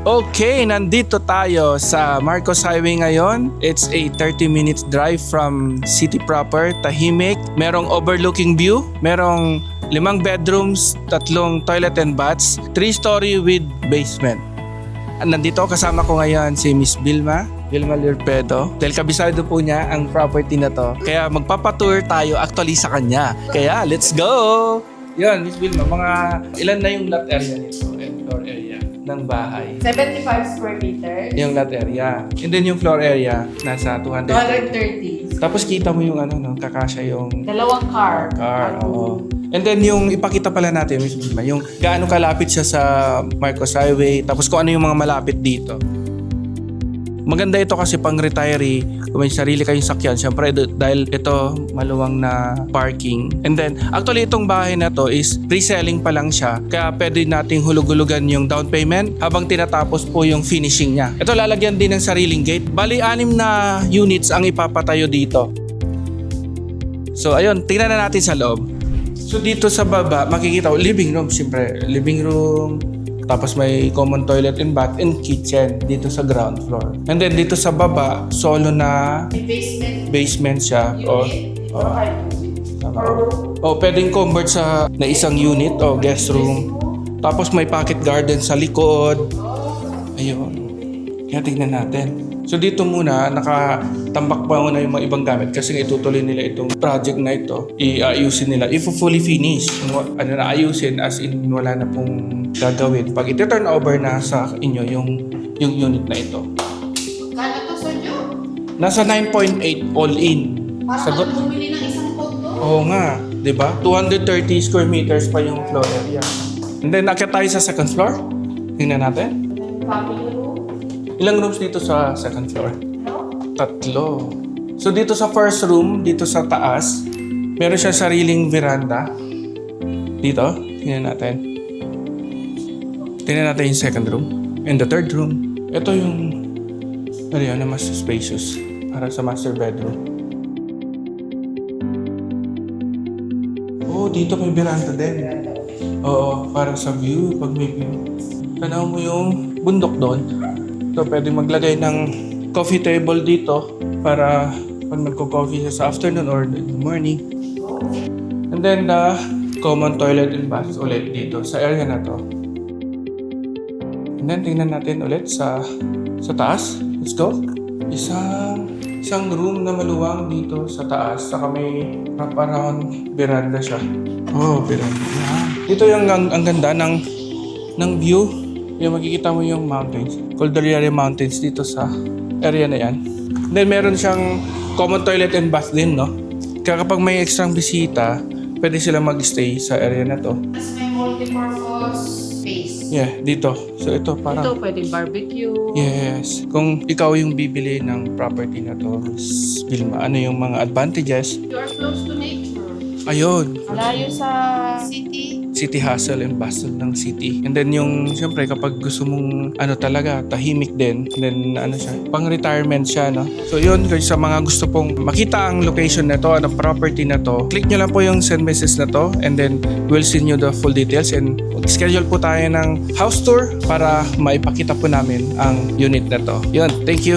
Okay, nandito tayo sa Marcos Highway ngayon. It's a 30 minutes drive from city proper, tahimik. Merong overlooking view, merong 5 bedrooms, 3 toilet and baths, 3-story with basement. Nandito kasama ko ngayon si Miss Vilma Lirpedo. Dahil kabisado po niya ang property na to. Kaya magpapatour tayo actually sa kanya. Kaya let's go! Yun, Miss Vilma, mga ilan na yung lot area nito and floor area ng bahay? 75 square meters. Yung lot area. And then yung floor area, nasa 230. Tapos kita mo yung kakasya yung Dalawang car. oo. And then yung ipakita pala natin, Miss Vilma, yung gaano kalapit siya sa Marcos Highway, tapos kung ano yung mga malapit dito. Maganda ito kasi pang retiree, kung may sarili kayong sakyan, syempre dahil ito maluwang na parking. And then, actually itong bahay na to is pre-selling pa lang siya, kaya pwede nating hulug-hulugan yung down payment habang tinatapos po yung finishing niya. Ito lalagyan din ng sariling gate. Bali, 6 na units ang ipapatayo dito. So ayun, tingnan na natin sa loob. So dito sa baba, makikita ko, living room, syempre, living room. Tapos may common toilet and bath and kitchen dito sa ground floor. And then dito sa baba, solo na basement siya. Pwedeng convert sa na isang unit o guest room. Tapos may pocket garden sa likod. Ayun. Kaya tignan natin. So dito muna, nakatambak pa muna yung mga ibang gamit kasi itutuloy nila itong project na ito. Iayusin nila. If fully finish, ayusin as in wala na pong gagawin. Pag iti-turn over na sa inyo yung unit na ito. Kano to, Sonjo? Nasa 9.8 all in. Parang bumili ng isang kondo. Oo nga, 'di ba? 230 square meters pa yung floor area. And then nakita tayo sa second floor. Tingnan natin. Family room. Ilang rooms dito sa second floor? No? 3. So dito sa first room, dito sa taas, meron siya sariling veranda. Dito, tingnan natin. Tingnan natin yung second room. And the third room. Ito yung area na mas spacious para sa master bedroom. Oh, dito may veranda din. Oo, para sa view, pag may view. Tanaw mo yung bundok doon. So, pwede maglagay ng coffee table dito para pag nagko-coffee siya sa afternoon or in the morning. And then, the common toilet and bath ulit dito sa area na to. And then, tingnan natin ulit sa taas. Let's go. Isang room na maluwang dito sa taas. Saka may wraparound veranda siya. Oh, veranda. Dito yung ang ganda ng view. Yung makikita mo yung mountains. Cordillera Mountains dito sa area na yan. Then meron siyang common toilet and bath din, no? Kaya kapag may extrang bisita, pwede sila mag-stay sa area na to. Tapos may multi-purpose space. Yeah, dito. So ito parang... Ito pwedeng barbecue. Yes. Kung ikaw yung bibili ng property na to, Miss Vilma, ano yung mga advantages? You are close to nature. Ayun. Malayo sa city Hustle and bustle ng city. And then yung, siyempre, kapag gusto mong, talaga, tahimik din. And then, siya, pang-retirement siya, no? So, yun, sa mga gusto pong makita ang location na to, ang property na to, click nyo lang po yung send message na to, and then, we'll send you the full details, and schedule po tayo ng house tour para maipakita po namin ang unit na to. Yun, thank you.